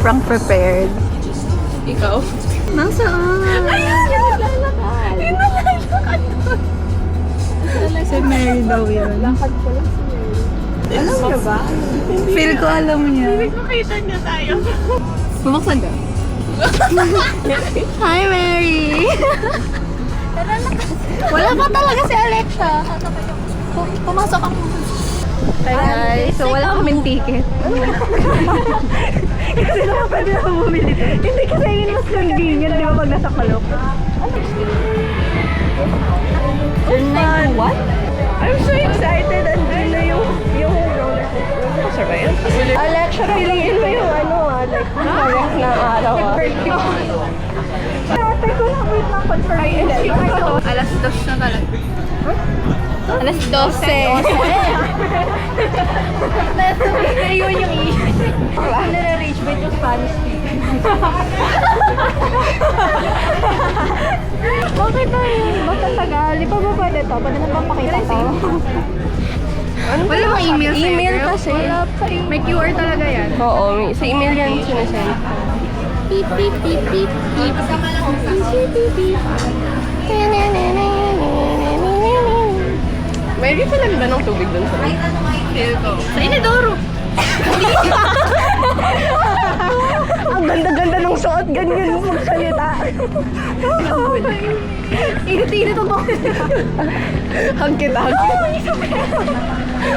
sobrang prepared. Ikaw? Nasaan? Ayun! Yung naglalakad! Yung naglalakad doon! Si Mary daw yun. Lakad ko lang si Mary. Alam niya ba? Feel ko alam niya. Hindi makita niya tayo. Bubuksan ka. Hi, Mary! Wala pa talaga si Alexa. Pumasok ako. Hi guys, so wala kaming ticket. Kasi naman pwede na bumili. Hindi kasi yun mas convenient, di ba pag nasa Kalok? What? I'm so excited. Andun na yung roller coaster ba yun? Alexa, Piliin mo yung like, correct na araw Ate ko lang, wait lang, confirm. Alas 2 na talaga. Alas 12. Yun yung issue. Ano na-reach ba yung Spanish speaking? Bakit tayo? Basta tagal. Di ba ba pwede to? Pwede na bang pakita to? Wala bang email sa'yo? Email kasi. Wala pa may QR talaga yan. Oo, sa email yan sinasend. Beep, beep, beep, beep, beep. Beep, beep, beep. May refill ba ng tubig dun sa Feel ko. Sa Inidoro. Ang ganda-ganda ng suot, ganyan mo magsalita. Init-init ang bakit. Hug kita.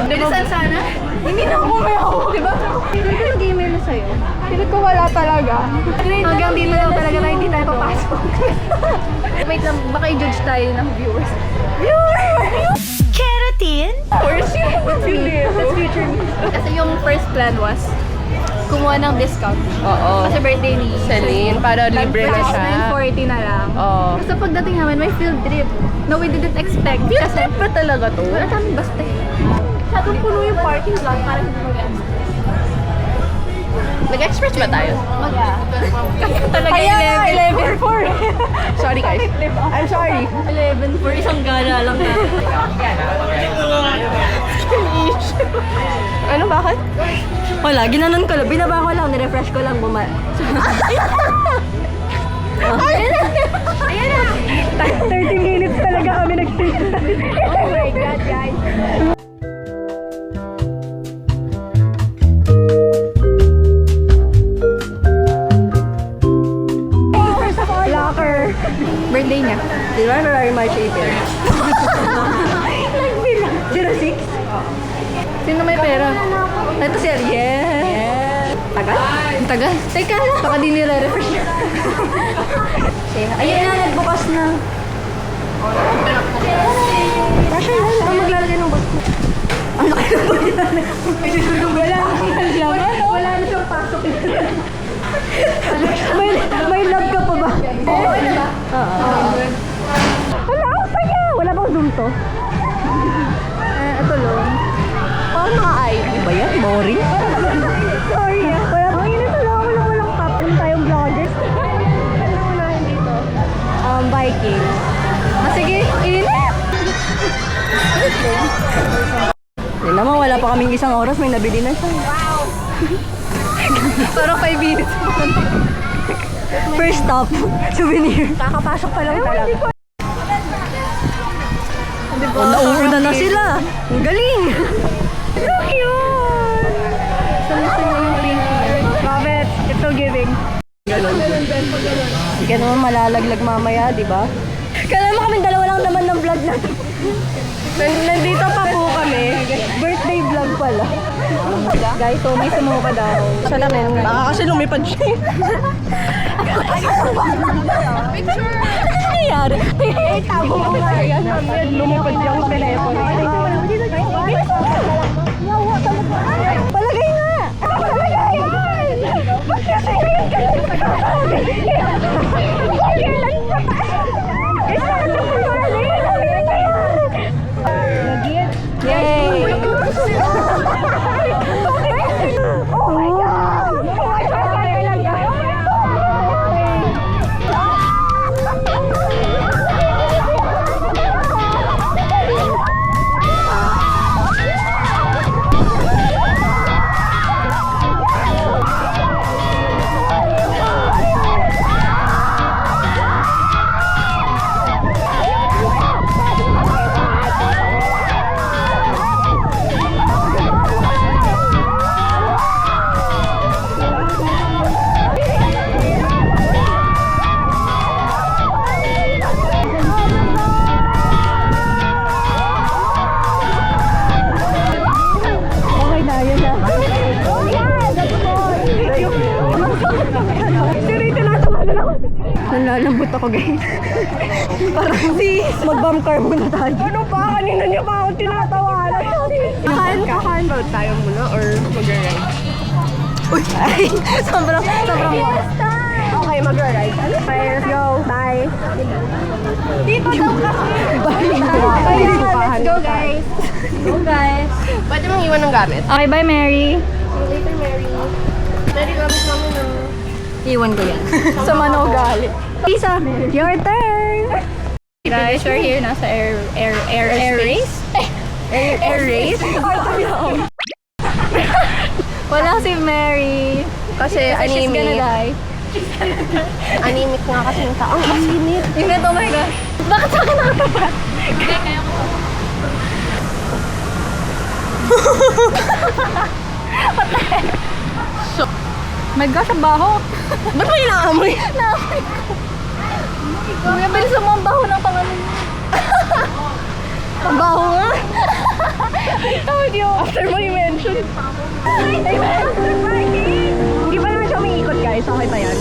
Bilisan sana. Hindi na ako mayaw. Diba? Hindi ko nag-email na sa'yo. Pilit ko wala talaga. Hanggang dito lang talaga tayo, hindi tayo papasok. Wait lang, baka i-judge tayo ng viewers. Keratin? Of course, That's future me. Kasi yung first plan was kumuha ng discount. Oo. Kasi birthday ni Celine, para libre na siya. 940 na lang. Oo. Kasi pagdating namin, may field trip. No, we didn't expect. Field Kasi trip pa talaga to? wala kaming basta eh. Masyadong puno yung parking lot para hindi mag-express. Nag-express ba tayo? Talaga Kaya 11 for. Sorry guys. I'm sorry. 11 for isang gala lang na. Ano, bakit? Wala, ginanon ko lang. Binaba ko lang, nirefresh ko lang, Ayan na! 30 minutes talaga kami nag-stay. Oh my God, guys. Locker. Birthday niya. Di ba? Very much April. Nagbilang. 06? Sino may pera? Ito si Ariel. Tagal? Ang tagal. Teka lang. Baka di nire-refresh niya. Ayun na, nagbukas na. Pressure lang. Ang maglalagay ng box. Ang laki ng box. Wala na siyang pasok. May love ka pa ba? Oo, diba? Oo. Wala, ang saya. Wala bang zoom to? Ito lang. Parang mga ID ba yan? Boring? Sorry ah. Wala. Ito lang. Walang top. Kung tayong vloggers. Ano unahin dito? Viking. Sige. Init! Hindi naman, wala pa kaming isang oras. May nabili na siya. Wow! Parang 5 minutes. First stop, souvenir. Kakapasok pa lang talaga. Diba? Nauuna na sila. Ang galing. So cute! Gusto mo yung clinky. Love it. It's so giving. Ganon. Hindi ka naman malalaglag mamaya, di ba? Kailan mo kaming dalawa lang naman ng vlog na. Nandito pa po kami. Birthday vlog pala. Guys, so may sumuka daw. Siya namin. Baka kasi lumipad siya. Picture! Ano nangyayari? Tago mo nga yan. Lumipad yung telepono. Palagay nga! Palagay! Kasi ngayon ka lang kailan pa Yay! Oh my God! ako, guys. Parang mag-bomb car muna tayo. Ano ba? Kanina niya pa ako tinatawanan. Kakain ba tayo muna or mag-ride? Uy! Ay, sobrang Okay, mag-ride. Okay, let's go. Bye. Dito daw kasi. Bye. Let's go, guys. Go, guys. Pwede mong iwan ng gamit. Okay, bye, Mary. Later, Mary. Mary, gamit namin na. Iwan ko yan. Sa mano galit. Lisa, your turn. Guys, we're here. Nasa air race? Air race? Wala si Mary. Kasi She's gonna anemic. die. Anemic nga kasi yung taong asinit. Ingat, oh my God. Bakit sa akin nakatapat? So, my gosh, ang baho. Ba't mo inaamoy? Naamoy ko. Kuya, bilis mo ang baho ng pangalan mo. Ang baho nga. I told you. After mo i-mention. Hindi pa naman siya umiikot, guys. Okay pa yan.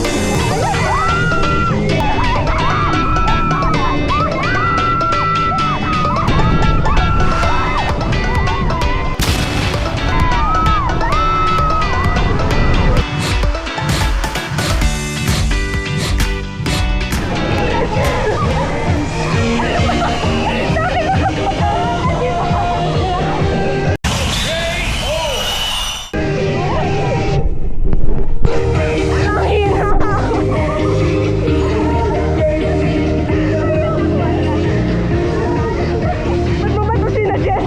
Ba't mo ba ito sinadyan?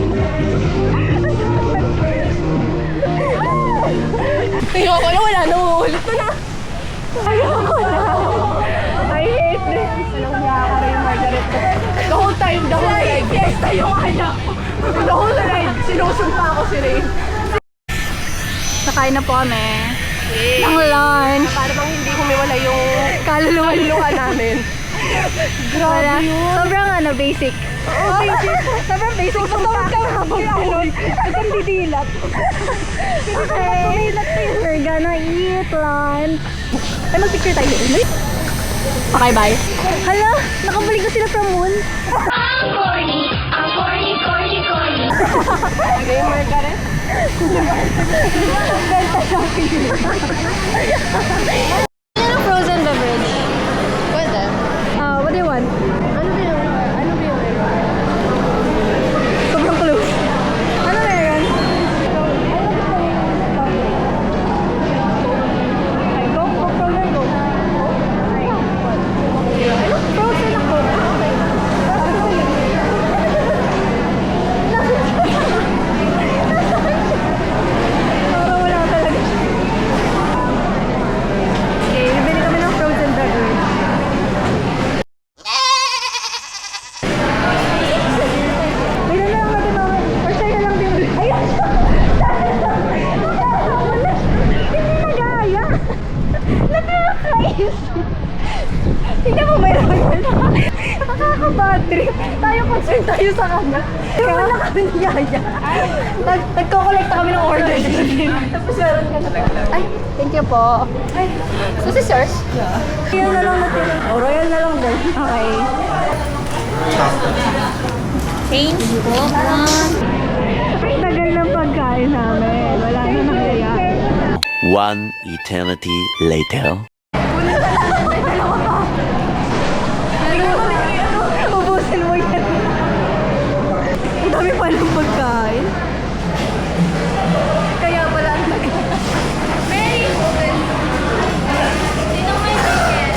Ayoko na, wala na, uulit na na. Ayoko na. I hate this. Alam niya ako rin yung Margaret. The whole time, the whole ride. Yes, tayo kaya. The whole ride, sinusumpa ako si Ray. Nakain na po kami. Ang lunch. Para bang hindi humiwala yung Kaluluwa. namin. Wala. Sobrang basic. Oh, basic. Sobrang basic. Pasawag ka habang ganun. Ang didilat. Okay. We're gonna eat lunch. Ay, mag-picture tayo. Okay, bye. Hala, nakabalik na sila from moon. Okay, Margaret. Ano yung frozen beverage? Pwede. What do you want? Ano ba yung Sobrang close. Ano meron? Frozen ako. Parang wala talaga siya. Okay, bibili kami ng frozen beverage. May na lang natin ako. Or sa'yo na lang din. Ayun! Hindi nag-aaya. Nakakais. Tingnan mo, mayroon yun. Nakaka-bad trip. Tayo concern tayo sa kanya. Pero wala kami niyaya. Nagko-collect kami ng order. Tapos meron ka na. Ay, thank you po. Ay, so this is yours? Royal na lang natin. Oh, royal na lang din. Okay. Change po. Tagal ng pagkain namin. Wala na nangyayari. One eternity later. Ubusin mo yan. Ang dami pa ng pagkain. Kaya pala ang tagal. Mary, open. Sino may ticket?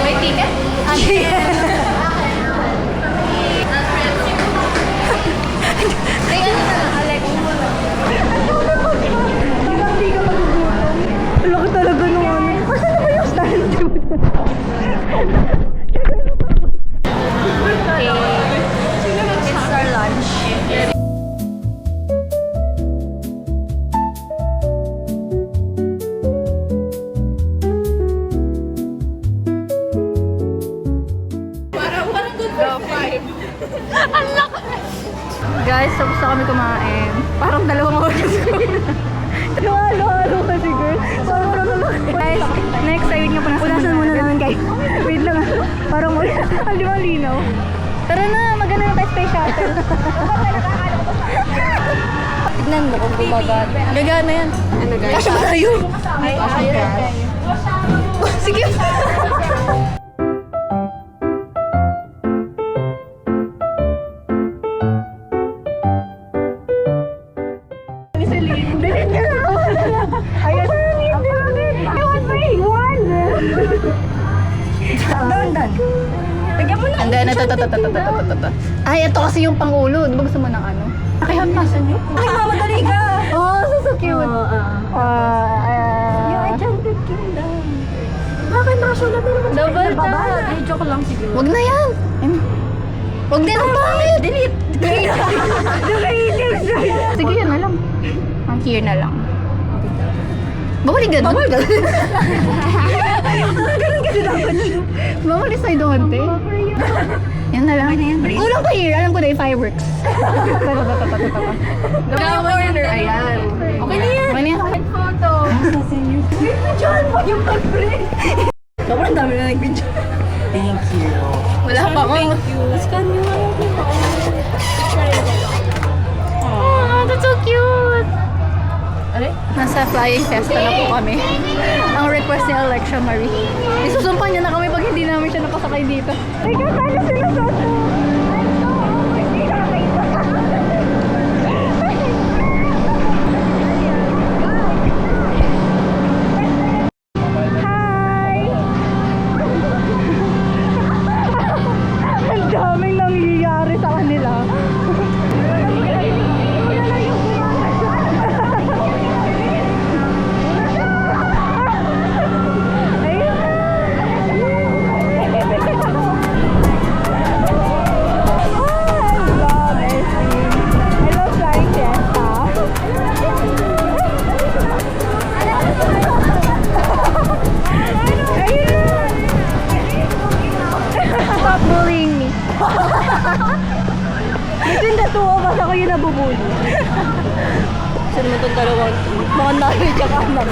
May ticket? Ticket. Ay, ano na lang, Alex? Parang di ka magugutom. Laki talaga nung ano. Asan na ba yung stand? It's our lunch. Parang good for 5. Guys, tapos na kami kumain. Parang dalawang oras ko. Halo-halo kasi, girl. Guys, next, ayun nga pa nasa punasan muna namin, guys. Wait lang. Parang wala. Hindi mo linaw. Tara na, maganda na tayo space shuttle. Tignan mo kung gumagat. Gagana yan. Ano, guys? Kasya ba tayo? Ay, sige. Delete niya na ako. Ayun. I want my one. Down. Bigyan mo na. Hindi, ito. Ay, ito kasi yung pangulo. Di ba gusto mo ng ano? Nakihampasan niyo? Ay, mamadali ka. Oh, so cute. Yung Enchanted Kingdom. Bakit nakasulat na naman? Double tap. Joke lang siguro. Wag na yan. Wag din ang pangit. Delete. Sige, yun na lang. Ang here na lang. Bawal ganun. Ganun kasi dapat. Bawal sa'yo doon, te. Yan na lang. Kulang ka here. Alam ko na yung fireworks. Now corner, ayan. Okay na yan. Okay na yan. Photo. Wait na dyan. Wag yung pag-break. Sobrang dami na nag-video. Thank you. Wala pa ako. Thank you. Scan nyo nga yung photo. Oh, that's so cute. Nasa flying fiesta na po kami. Ang request ni Alexa Marie. Isusumpa niya na kami pag hindi namin siya nakasakay dito. Ay, kasali sila sa ang daming nangyayari sa kanila. Stop bullying me. Between the two of us, ako yung nabubuli. Kasi naman itong dalawang mga nanay tsaka anak.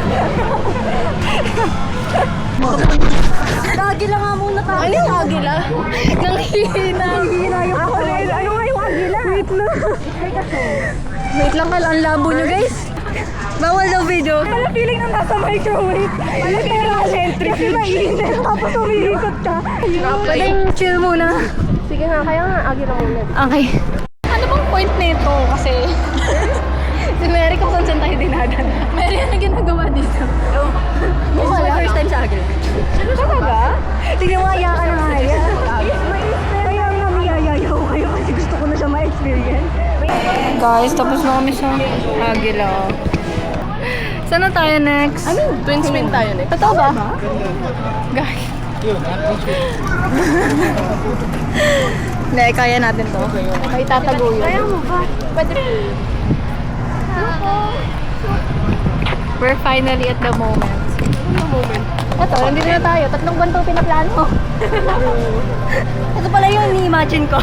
Agila nga muna tayo. Ano yung agila? Nanghihina. Nanghihina yung ako rin. Ano nga yung agila? Wait lang. Wait lang pala. Ang labo nyo, guys. Bawal daw video. Wala feeling nang nasa microwave. Wala feeling na centric. Kasi mainit. Tapos umiikot ka. Pwedeng chill muna. Sige nga, kaya nga agila muna. Okay. Ano bang point nito? Kasi si Mary kung saan tayo dinadala. Mary, ano ginagawa dito? Mukha lang. First time sa agil. Talaga? Tingnan mo, kaya ka na kaya. Kaya nga niyayaya ko kayo kasi gusto ko na siya ma-experience. Guys, tapos na kami sa Agila. Saan na tayo next? Twin spin tayo next. Totoo ba? Guys. Hindi, kaya natin to. May tatago yun. Kaya mo ba? We're finally at the moment. Ito, nandito na tayo. 3 buwan to pinaplano. Ito pala yun, ni-imagine ko.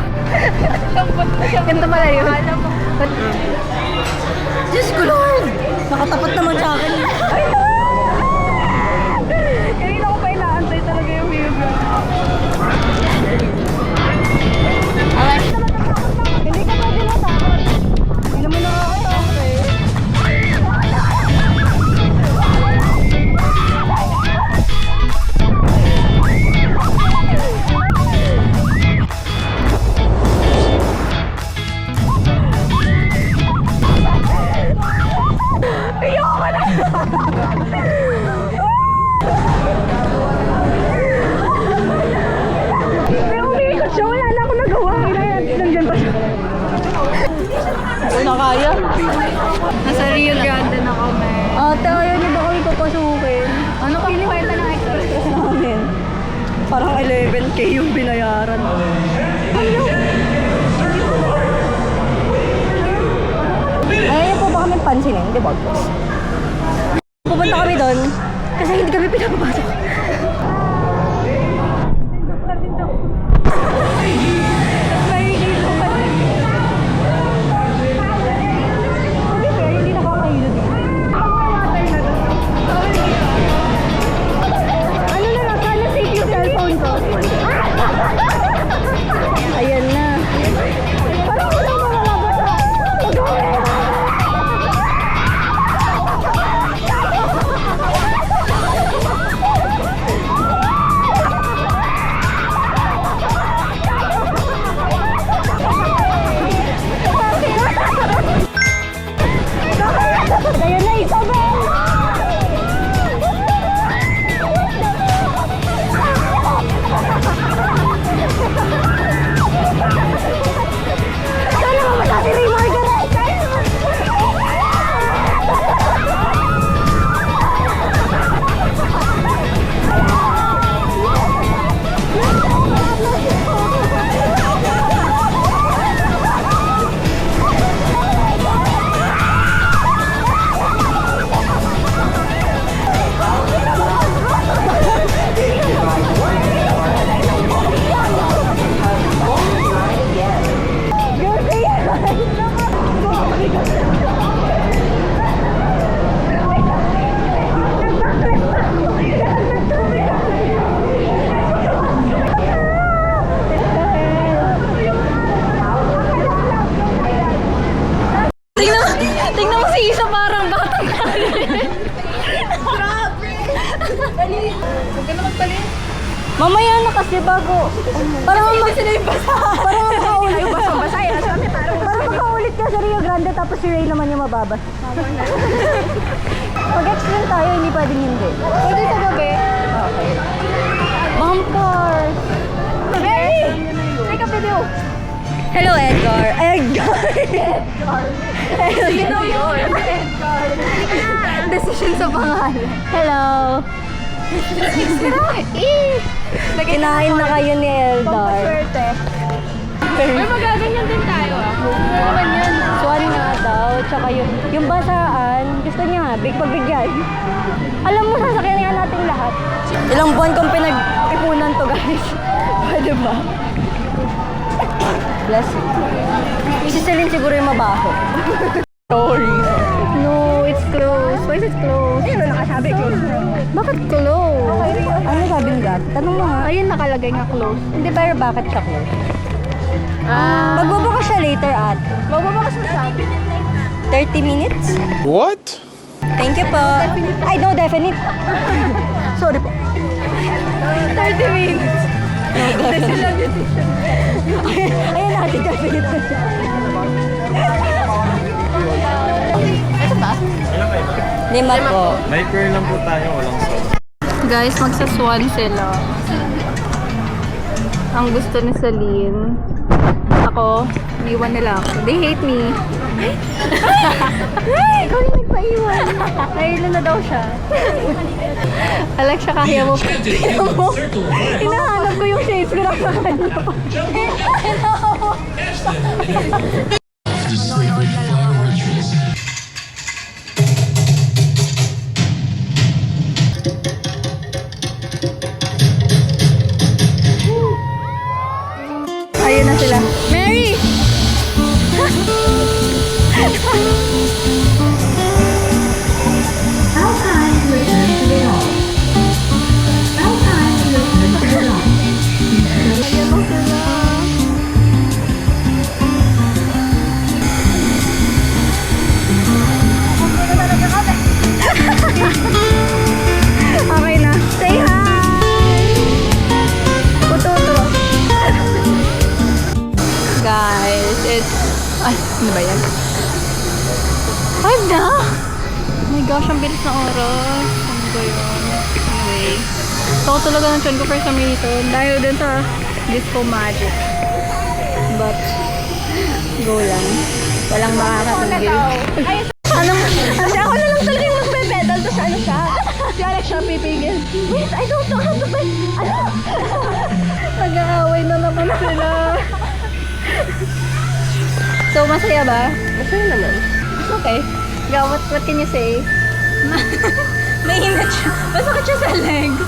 Ganito pala yun. Diyos ko, Lord! Nakatapat naman sa akin. Ay, no! Kanina ko pa inaantay talaga yung view. Okay. Hindi ka pwede natakot. Hindi naman nakakatakot eh. Ayoko na! Pero umiikot siya, wala na akong nagawa. Nandiyan pa siya. Wala kaya. Nasa Rio Grande na kami. Ate, ayaw niyo ba kami papasukin? Ano kami kwenta ng express namin? Parang 11K yung binayaran. Ayaw po ba kami pansinin, di ba? Pupunta kami doon kasi hindi kami pinapapasok. Hindi nakakahilo din. kasi bago. Parang makaulit Ayaw ka. basa-basa yan. Sabi parang Parang makaulit ka sa Rio Grande tapos si Ray naman yung mababas. Pag-explain tayo, hindi pwedeng hindi. pwede sa gabi. Okay. Bumpers! Mary! Take a video. Hello, Edgar. Edgar! Sino yun? Decision sa pangalan. Hello! Kinain na kayo ni Eldar. Pampaswerte. Ay, magaganyan din tayo ah. Naman yan. Swan nga daw, tsaka yung basaan, gusto niya nga, big pagbigyan. Alam mo, sasakyan nga natin lahat. Ilang buwan kong pinag-ipunan to, guys. Pwede ba? Bless you. Si Celine siguro yung mabaho. Sorry. No, it's closed. Why is it closed? Ayun, nakasabi close. Bakit closed? Ano sabi ng gat? Tanong mo nga. Ayun, nakalagay nga close. Hindi, pero bakit siya closed? Magbubukas siya later at Magbabakas mo siya. 30 minutes? What? Thank you po. I know, definite. Sorry po. 30 minutes. Ayan natin, definite na siya. Ito ba? Lima po. May curl lang po tayo, walang sauce. Guys, magsaswan sila. Ang gusto ni Celine. Ako, iwan nila ako. They hate me. Ay, ikaw yung nagpaiwan. Nailan na daw siya. Alex, siya kaya mo. Tingnan mo. Hinahanap ko yung shades ko na sa kanya. The sacred fire rituals. Ayun na sila. Mary! Ayun na sila. Okay na. Say hi! Pututo. Guys, it's... Ay, ano ba yan? 5 na? Oh my gosh, ang bilis na oras. Ano ba yun? Anyway. So, ako talaga ng tiyan ko for some reason. Dahil dun sa Disco Magic. But, go lang. Walang makakatigil. Anong... Kasi ako na lang talaga yung magpe-pedal. Tapos ano siya? Si Alex siya pipigil. Wait, I don't know how to pedal. Ano? Nag-aaway na naman sila. So, masaya ba? Masaya naman. Okay. Go, what can you say? Mainit siya. Masakit siya sa legs.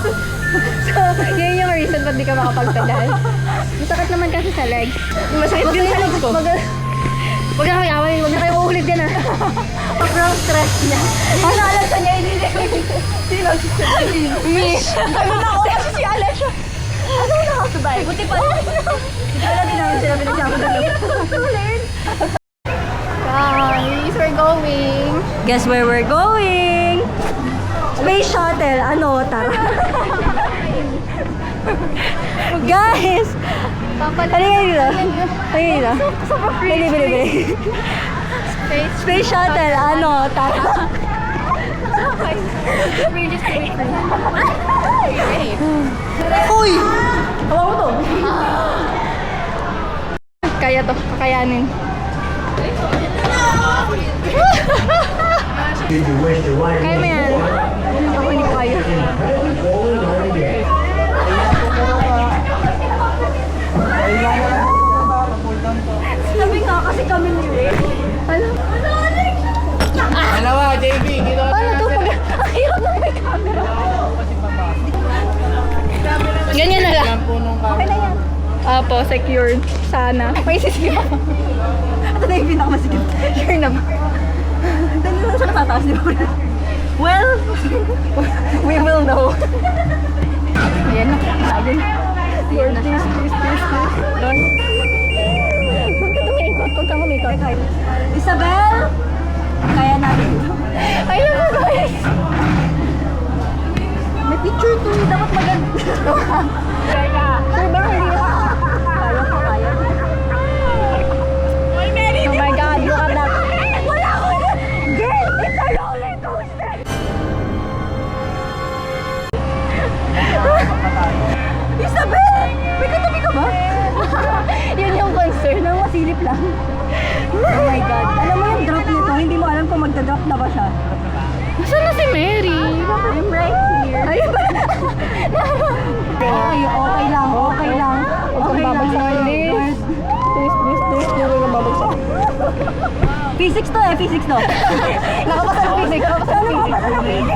So, yun yung reason ba't di ka makapagpedal. Masakit naman kasi sa legs. Masakit din sa legs ko. Huwag na kayo away. Huwag na kayo uulit din ah. Sobrang stress niya. Ano alam sa niya inilig? Sino si Celine? Me. Ano na ako kasi si Alex. Ano na ako sa bahay? Buti pa. Wala din namin sila pinagsama dalawa. Guys, we're going. Guess where we're going? Space shuttle. Ano? Tara. Guys! Halika dito. Halika dito. Bili. Space shuttle. Ano? Tara. We're just waiting. Uy! Hawa ko to. Kaya to. Kakayanin. Kaya mo yan. Ako hindi ko kaya. Sabi nga kasi kami ni Ray. Ano? Dalawa, JB, gino. Ano to? Ang hirap na may camera. Ganyan na lang. Okay na yan. Apo, secured. Sana. May sisigil ako. Ito na yung pinakamasigit. Sure naman. Dali na siya natataas, di ba? Well, we will know. Ayan na. Ayan. Ayan na. Doon. Bakit umikot? Huwag kang umikot. Isabel! Kaya natin ito. Ayun na guys. May picture to. Dapat maganda. Nang masilip lang. Oh my God. Alam mo yung drop nito, hindi mo alam kung magda-drop na ba siya. Saan na si Mary? I'm right here. Ayun ba? Okay lang, okay lang. Okay lang. Please, please, hindi ko babagsak. Physics to eh, physics to. Nakapasa ng physics, nakapasa ng physics.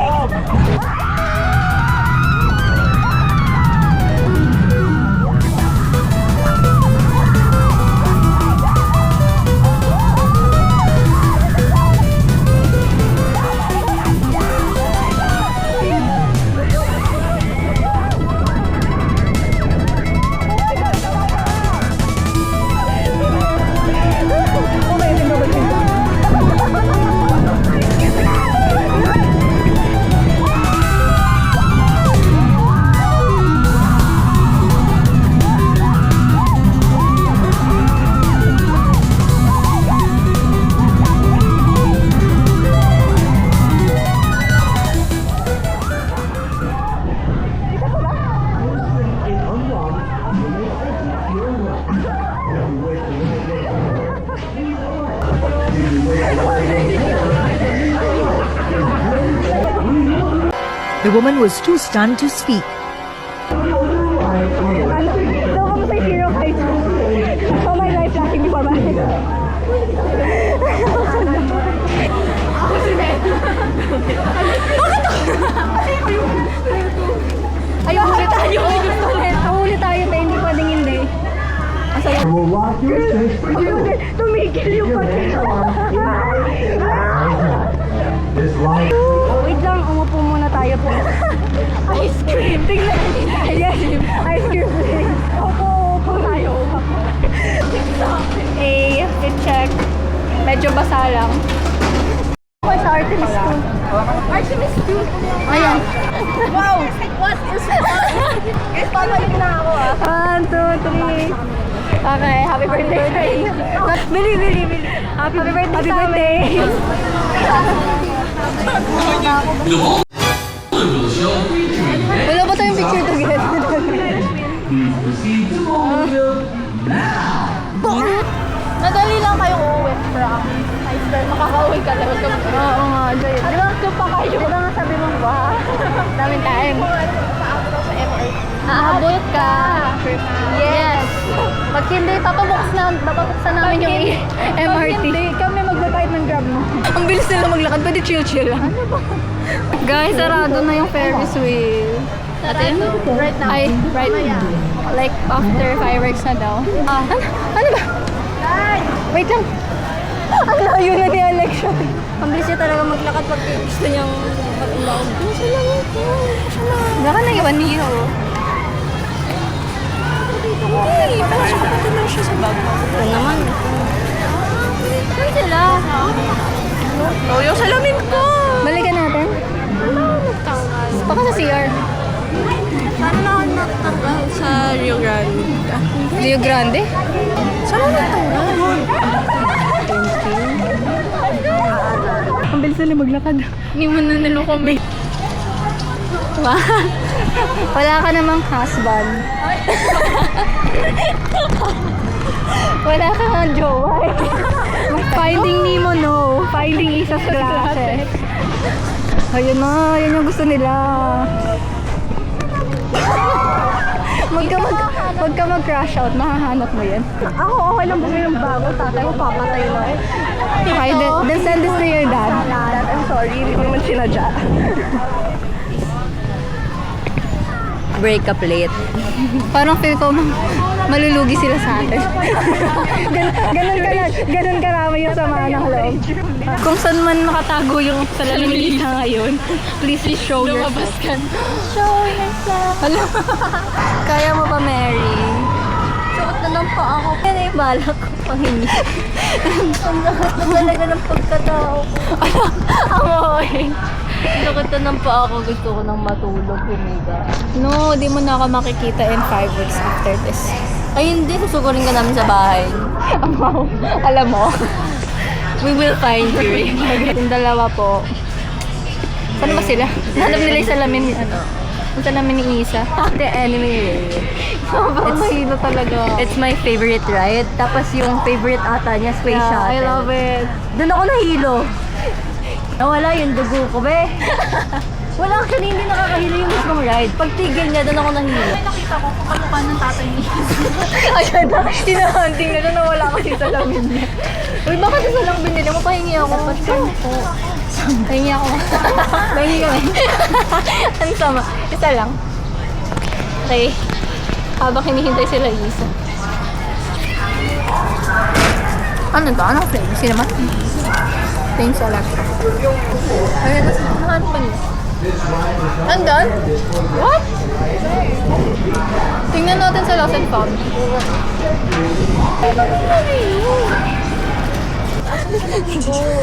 The woman was too stunned to speak. So, kamusta yung hero heights? How my life flashing before my eyes? Ako si Mary. Ayun, huli tayo. Huli tayo, tayo. Hindi pwedeng hindi. Masaya. Tumigil yung Wait lang, umupo muna tayo po. Ice cream. Tingnan. Yes, ice cream. Upo tayo. Check. Medyo basa lang. Okay, sa Artemis 2. Artemis 2. Ayan. Wow! What is that? Guys, pabalik na ako 1, 2, 3. Okay, happy birthday. Bili. Happy birthday. Wala ba tayong picture together? Nadali lang kayo uuwi from iceberg. Makakauwi ka lang. Oo nga, Joy. Di ba, pa kayo? Di ba nga sabi mo ba? Daming time. Aabot ka. Yes. Pag hindi, papabuksan namin yung MRT. Hindi, kami magbabayad ng Grab mo. Ang bilis nila maglakad, pwede chill lang. Ano ba? Guys, sarado na yung Ferris wheel. Atin? Right now. Ay, right. Like, after fireworks na daw. Ano ba? Wait lang. Ang layo na ni Alexa. Ang bilis niya talaga maglakad pag gusto niyang mag-ulong. Baka naiwan niyo. Hey, parang siya kapatunan siya sa bag. Ito naman. Saan sila? Oh, yung salamin ko! Balikan natin. Baka sa CR. Paano na ako natanggal sa Rio Grande? Rio Grande? Saan ako natanggal? Ang bilis nila maglakad. Hindi mo na niloko may... Wala ka namang husband. Wala ka nga jowa. Finding Nemo, no. Finding Isa's glasses. Ayun na, yun yung gusto nila. Huwag ka mag-crash out, mahahanap mo yan. Ako, okay lang bumili ng bago. Tatay ko, papatay na eh. Okay, then send this to your dad. Dad, I'm sorry, hindi ko naman sinadya. Break up late. Parang feel ko malulugi sila sa atin. Ganun karami yung samaan ng loob. Kung saan man nakatago yung salamin nila ngayon, please show yourself. Lumabas ka. Show yourself. Alam, kaya mo pa, Mary? Suot na lang pa ako. Yan ay balak ko panghingi. Ang lahat na talaga ng pagkatao ko. Ang okay. Nakita ng pa ako. Gusto ko nang matulog, humiga. No, di mo na ako makikita in 5 weeks after this. Ay, hindi. Susugurin ka namin sa bahay. Wow. Alam mo, We will find you. yung dalawa po. Saan ba sila? Nahanap nila yung salamin. Punta namin ni Isa. The anime. Sobrang mahilo talaga. It's my favorite ride. Tapos yung favorite ata niya, Space Shuttle. I love it. Doon ako nahilo. Nawala yung dugo ko, be. Wala, actually hindi nakakahilo yung mismong ride. Pag tigil niya, doon ako nahilo. Nakita ko kung kamukha ng tatay ni Isa. Ayun na, hinahunting na doon, nawala kasi sa lamin niya. Uy, bakit isa lang binili mo? Pahingi ako. Pahingi ako. Pahingi kami. Ano sama? Isa lang. Okay. Habang hinihintay sila Isa. Ano to? Anong flavor? Cinnamon? Thanks, Alexa. Ayun, nakahanap pa niya. Nandun? What? Tingnan natin sa Lost and Found.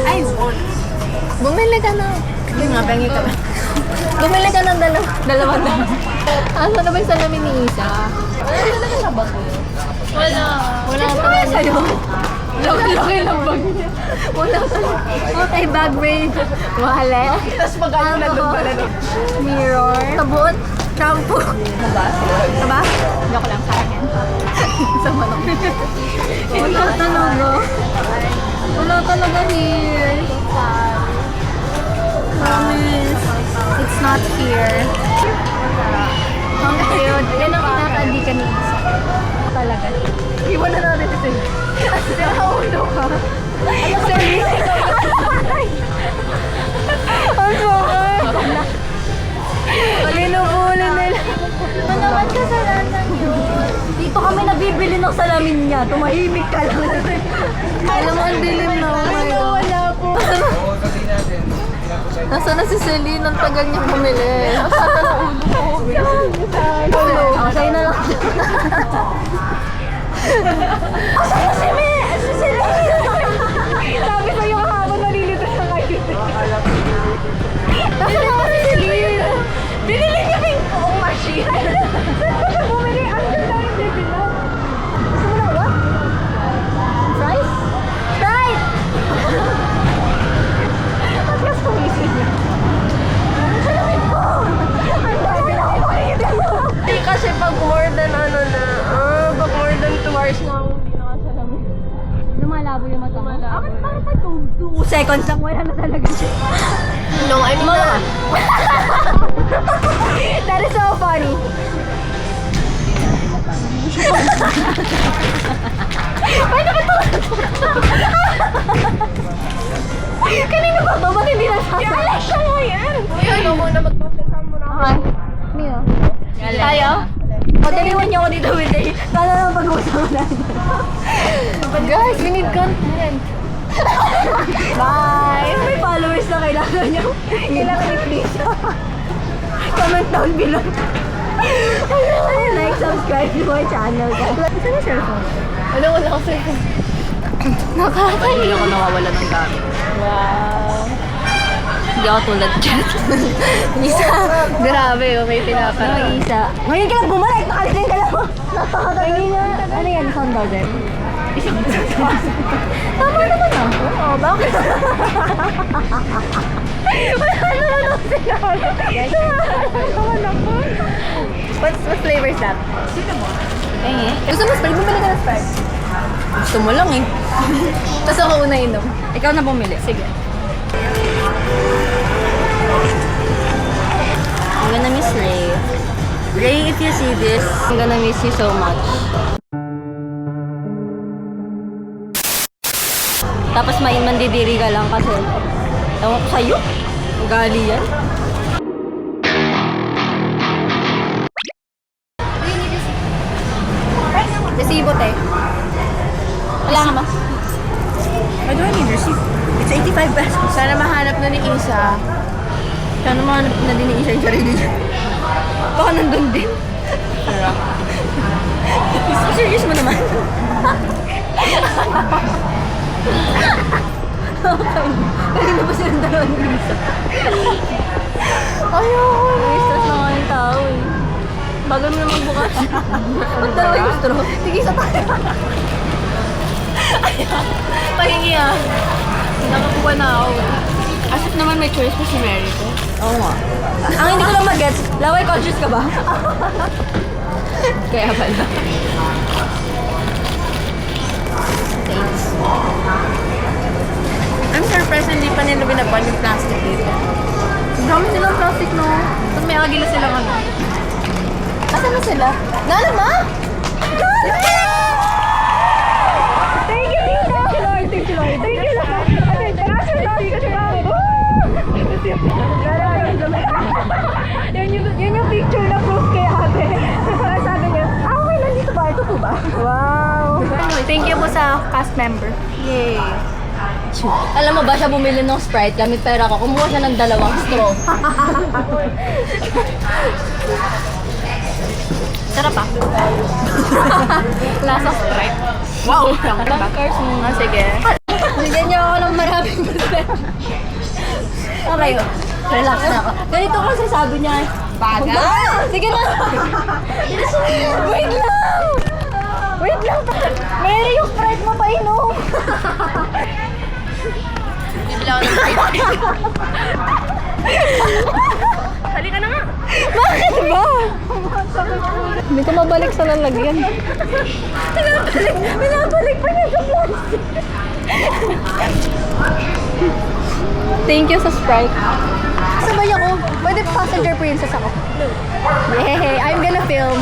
I want. Bumili ka na. Hindi nga, pahingi ka ba? Bumili ka ng dalawa na. Asa na ba yung salamin ni Isa? Wala talaga sa bag mo. Wala. Wala talaga sa'yo. Laki-laki ng bag niya. Wala talaga. Okay, bag braid. Wallet. Tapos magkano na doon pala doon. Mirror. Sabon. Shampoo. Diba? Joke lang sa akin. Sa manok. Wala talaga. Wala talaga here. Promise. It's not here. Ang cute. Yan ang kinakandi ka ni Isa. Talaga. Iwan na natin ito. Nakaulo ka. Ano sorry? Ang sokay. Palinubulin nila. Ano naman kasalanan yun? Dito kami nabibili ng salamin niya. Tumahimik ka lang. Alam mo, ang dilim na. Oh my God. Wala po. Nasaan na si Celine? Ang tagal niya bumili. Ulo. Ako sa'yo na lang. Sabi sa'yo kahapon nalilito siya ngayon. Nasaan na si Celine? Binili niya pa yung buong machine. Saan siya bumili? Ang ganda yung bibilan. Gusto mo na what? Fries? Fries! Ba't ka sumisip niya? Salamin po! Ang dami na ako Hindi kasi pag more than pag more than 2 hours na ako hindi nakasalamin. lumalabo yung mata mo. Bakit parang pag 2 seconds lang wala na talaga siya. No, I mean na. That is so funny. Paano ba ito? Kanino ba ito? Ba't hindi nasasabi? Si Alexa mo yan! Ayun, mo muna magpasasahan mo na ako. Okay. Mio. Tayo? O, daliwan niyo ako dito with day. Sana lang pag-uusapan natin. Guys, we need content. Bye! May followers na kailangan niyo. Kailangan ni please. Comment down below. Like, subscribe to my channel. Saan yung cellphone? Ano, wala ko cellphone. Nakakali ako nawawala ng gamit. Wow. Hindi ako tulad dyan. Isa. Grabe, may pinapanood. Isa. Ngayon ka lang bumalik! Nakalitin ka lang! Napakagaling na. Ano yan? Sound order? Tama naman ah. Oo, bakit? Wala naman ako sinabi. Wala ako. What flavor is that? Gusto mo Sprite? Bumili ka ng Sprite. Gusto mo lang eh. Tapos ako una inom. Ikaw na bumili. Sige. I'm gonna miss Ray. Ray, if you see this, I'm gonna miss you so much. Tapos mandidiri ka lang kasi ewan ko sa'yo. Ugali yan. Resibo, te. Wala ka ba? I don't need receipt. It's 85 pesos. Sana mahanap na ni Isa. Sana mahanap na din ni Isa yung sarili niya. Baka nandun din. Serious mo naman. Kanina pa silang dalawa ni Isa. Ayoko. May stress na nga yung tao eh. Bagal mo na magbukas. Ba't dalawa yung straw? Sige, isa tayo. Pahingi ah. Nakakuha na ako. As if naman may choice pa si Mary ko. Oo nga. Ang hindi ko lang mag-gets, laway conscious ka ba? Kaya pala. Thanks. I'm surprised hindi pa nila binaban yung plastic dito. Dami silang plastic, no? Tapos may agila silang ano. Asan na sila? Nala, ma? Thank you, Tito! Thank you, Lord. Thank you, Lord. Thank you, Lord. Yun yung picture na proof kay ate. Sabi niya, okay, nandito ba? Ito po ba? Wow! Thank you po sa cast member. Yay! Alam mo ba siya bumili ng Sprite gamit pera ko? Kumuha siya ng 2 straw. Sarap ah. Lasa Sprite. Wow! Backers muna, sige. Bigyan niyo ako ng maraming Okay, relax na ako. Ganito kasi sabi niya, baga? Sige na! Wait lang! Wait lang! Mary, yung Sprite mo pa inom! Bibila ako ng Sprite. Halika na nga! Bakit ba? Hindi ko mabalik sa lalagyan. Binabalik pa niya sa plastic. Thank you sa Sprite. Sabay ako. Pwede passenger princess ako. Yay! I'm gonna film.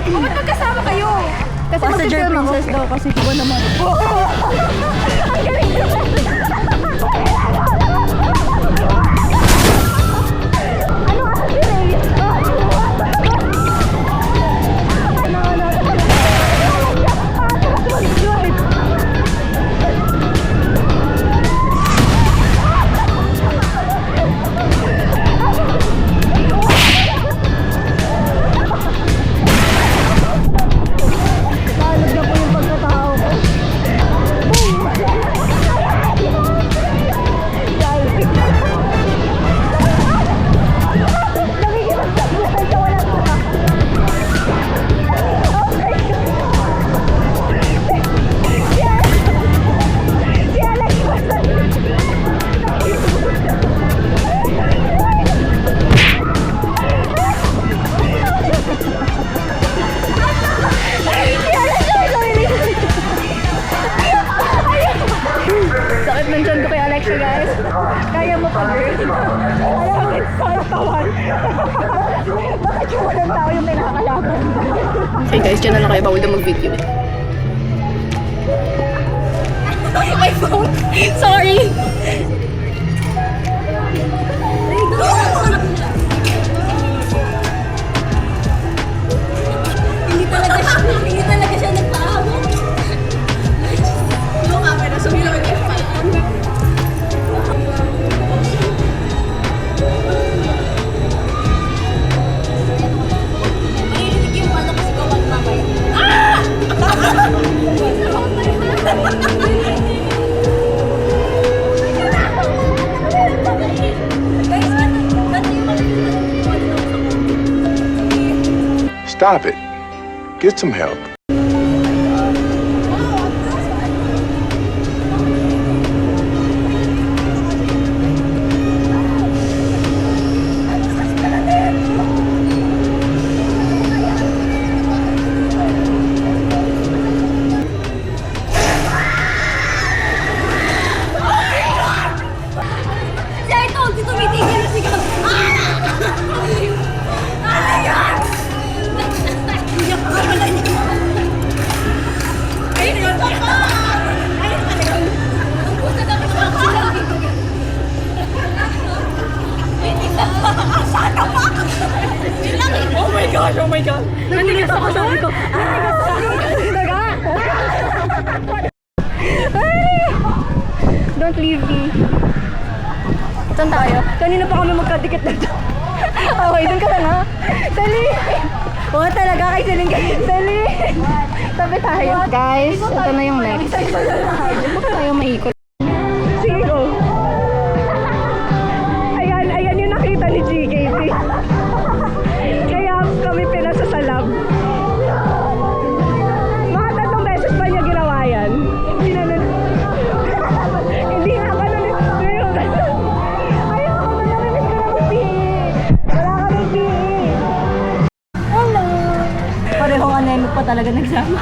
Ba't magkasama kayo? Kasi Passenger mag-film ako. princess daw kasi ko naman. Ang galing naman. Ano ang galing? Lalog na po yung pagkatao ko. Sakit ng tiyan ko kay Alexa, guys. Kaya mo pa, girl. Kaya mo sa tawan. Bakit yung walang tao yung may nakakalaban? Okay guys, dyan na lang kayo bago na mag-video. My phone! Sorry! Hindi talaga siya nagpahabol. Yung camera, sumila ko yung pala. Maririnig yung ano kasi gawan mamaya. Stop it. Get some help. Siya ito, di tumitigil na sigaw. Oh my gosh, oh my god! Nanigas ako sa ko. Don't leave me. Saan tayo? Kanina pa kami magkadikit na ito. Okay, dun ka na nga. Sali! Oo talaga, kay Celine ka. Sali! Sabi tayo. Guys, ito na yung next. Bakit tayo maikot? Sige, go. Ayan yung nakita ni GKP. Kaya kami pinasa sa lab. Mga 3 beses pa niya ginawa yan. Hindi na hindi nga ganun. Ayoko na narinig ko talaga nagsama.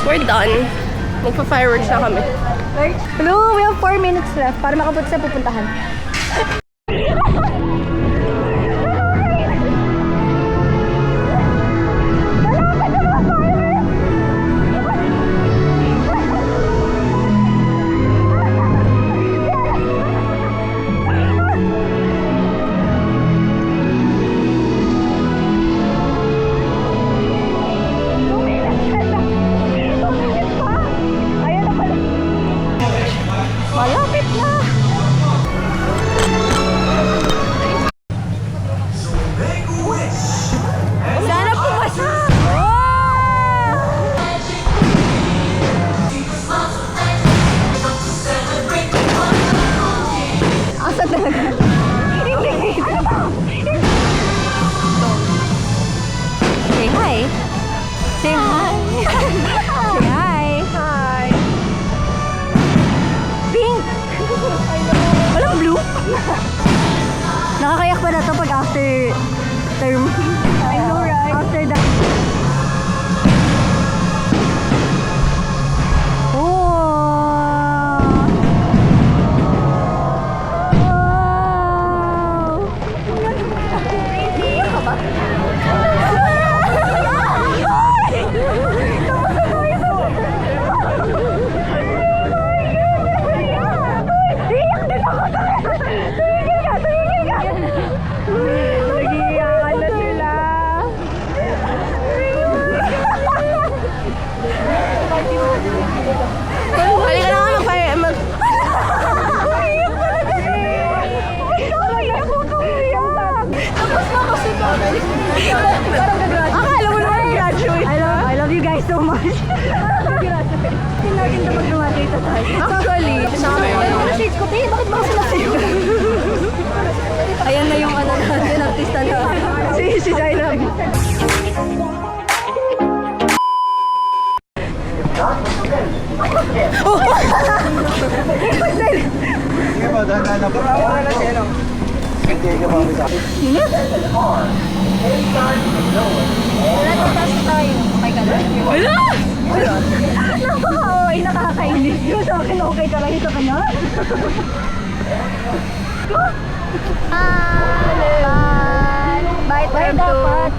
We're done. Magpa-fireworks na kami. Hello, we have 4 minutes left para makapunta sa pupuntahan. Malapit na! Sana pumasa! Asa talaga? Hindi! Say hi! Say hi! Say hi! Hi! Pink! Walang blue? Nakakayak pa na to pag after term. I know, right? After that. Nagiiyakan na sila. Halika na nga mag-fire. Iyak pala kasi. Iyak ako kamiyak. Tapos na kasi kami. Akala mo naman graduate. I love you guys so much. Hindi natin dapat graduate tayo. Actually, sa amin. Shades ko, tayo. Bakit ba sila sa'yo? Ayan na yung ano natin, artista na. Si Zainab. Sige po, dahan na po. Wala na siya, no? Hindi ka pa sa akin. Wala, tapos tayo. Oh my God. Wala! Napaka-OA, nakakainis. Yung sa akin, okay ka lang ito ka na. Bye, term 2.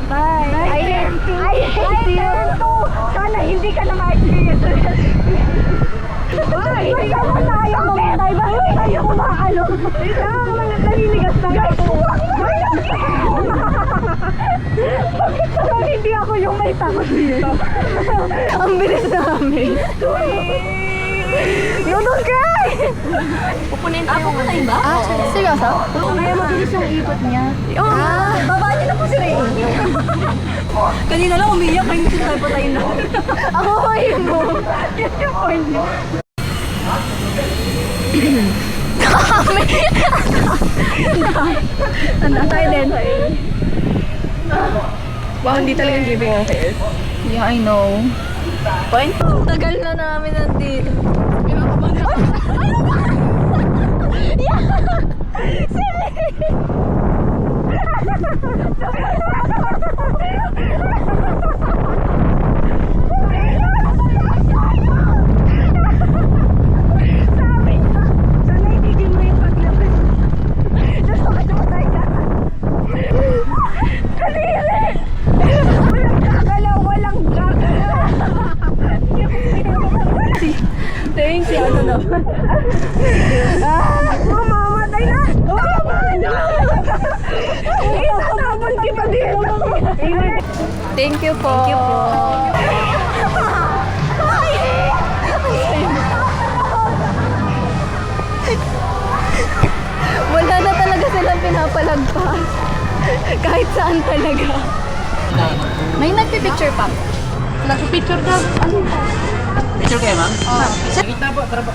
Bye. I hate you. Sana hindi ka na ma-experience. Bye. Kasama tayo mamatay. Bakit tayo kumakalo? Naliligas na ako. Bakit parang hindi ako yung may takot dito? Ang bilis namin. You don't cry! Pupunin tayo. Pupunin ba? Seryoso? Kaya mabilis yung ikot niya. Baba niyo na po si Ray. Kanina lang umiyak, kayo tayo patayin na. Ako ko yun mo. Yan yung point niyo. Tanda tayo din. Wow, hindi talagang giving ang hair. Yeah, I know. Point? Tagal na namin nandito. Sana itigil mo yung paglabas. Just makatumatay ka. Kanili! Walang gagalaw, walang gagalaw. Thank you. Ano na? Mamamatay na! Itatapon kita dito. Thank you po. Thank you po. Wala na talaga silang pinapalagpas. Kahit saan talaga. May nagpipicture pa. Nagpipicture ka. Picture kayo, ma'am? Oo. Kita po, tara po.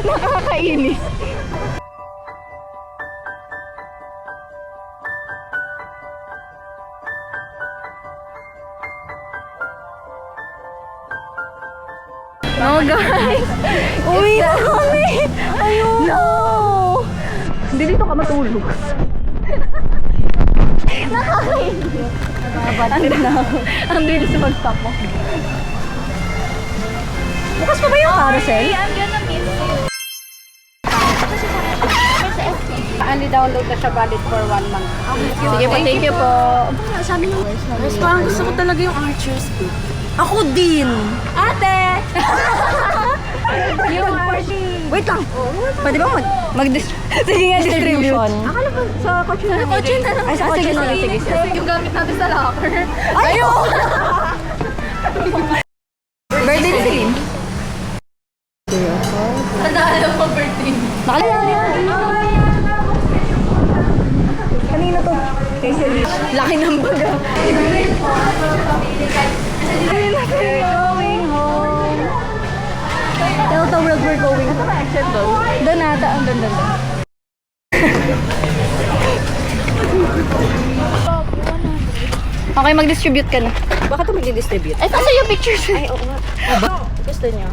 Nakakainis. Oh guys! Uwi na kami! Ayun! No! Hindi dito ka matulog. Nakakainis. Ang bilis sa pag-stop mo. Bukas pa ba yung carousel? I'm gonna miss you. Only download na siya valid for 1 month. Sige po, thank you po. Sabi niyo, Mas parang gusto ko talaga yung Archer's book. ako din. Ate! Yung party. Wait lang. Pwede ba sige nga, distribution. Akala ko sa kotse na lang. Kotse na lang. Ay, sa kotse na lang. Sige. Yung gamit natin sa locker. Ayaw! Birthday ni Celine. Nanalo mo birthday. Kanina to. Kay Celine. Laki ng baga. Going home. Tell the world we're going home. Doon ata. Doon. Okay, mag-distribute ka na. Bakit ito mag-distribute? Ay, kasi yung pictures. Ay, oo nga. Gusto niyo?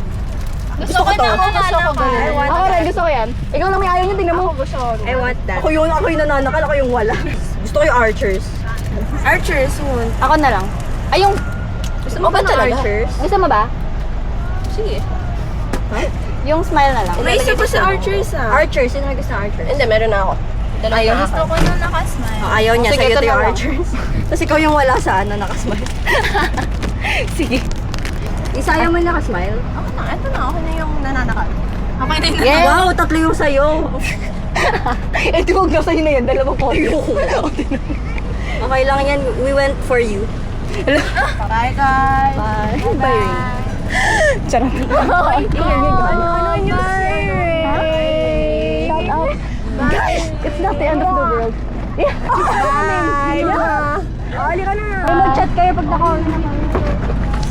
Gusto ko na. Gusto ko ganun. Ako rin, gusto ko yan. Ikaw lang may ayaw niya, tingnan mo. Gusto ko. I want that. Ako yung nananakal, ako yung wala. Gusto ko yung archers. Archers, yun. Ako na lang. Ay, yung... Gusto mo ba ng talaga? archers? Gusto mo ba? Sige. Yung smile na lang. May isa pa sa archers ah. Archers, sino may gusto ng archers? Hindi, meron na ako. Ayaw na ako. ko na nakasmile. Ayaw niya, Sige, sa'yo ito ito yung na lang. archers. Tapos ikaw yung wala sa nakasmile. Sige. Isayaw mo yung nakasmile? Ako na, ito na. Ako na yung nananakal. Okay na yun. Yeah. Wow, tatlo yung sa'yo. Eh, di wag na sa'yo na yan. Dalawang ko. Okay lang yan. We went for you. Bye guys. Bye. Bye. Charot. Okay. Ano yung shout out. Guys, it's not the end of the world. Bye. Bye. Ka na. Mag-chat kayo pag naka-on.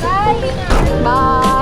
Bye. Bye.